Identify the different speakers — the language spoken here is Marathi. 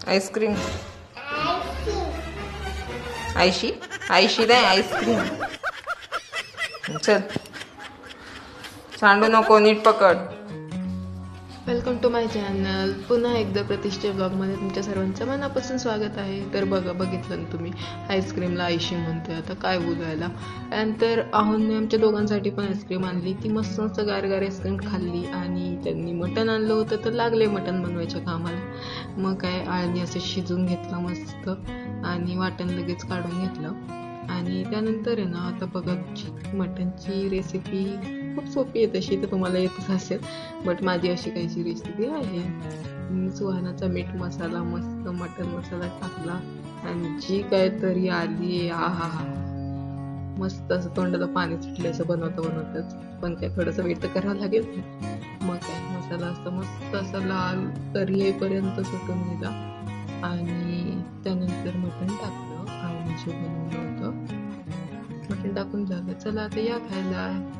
Speaker 1: आईस्क्रीम आयशी आयशी नाही आईस्क्रीम. चल सांडू नको, नीट पकड.
Speaker 2: Welcome to my channel. पुन्हा एकदा प्रतिष्ठा ब्लॉगमध्ये तुमच्या सर्वांचं मनापासून स्वागत आहे. तर बघितलं ना तुम्ही, आईस्क्रीमला आयशी म्हणते, आता काय बोलायला. त्यानंतर आहोंने आमच्या दोघांसाठी पण आईस्क्रीम आणली. ती मस्त मस्त गारगार आईस्क्रीम खाल्ली आणि त्यांनी मटण आणलं होतं तर लागले मटण बनवायच्या कामाला. मग काय आळणी असं शिजून घेतलं मस्त आणि वाटण लगेच काढून घेतलं. आणि त्यानंतर आहे ना, आता बघा मटणची रेसिपी खूप सोपी आहे, तशी तर तुम्हाला येतच असेल, बट माझी अशी काहीची रेसिपी आहे. सुहानाचा मीठ मसाला, मस्त मटण मसाला टाकला आणि जी काय तरी आली, आहा हा, मस्त असं तोंडाला पाणी सुटले असं बनवताच. पण काय थोडंसं वेट तर करावं लागेल. मग काय मसाला असं मस्त असं लाल तरी येईपर्यंत सुटून दिला आणि त्यानंतर मटण टाकलं आणि जे बनवलं होतं मटण टाकून झालं. चला आता या खायला.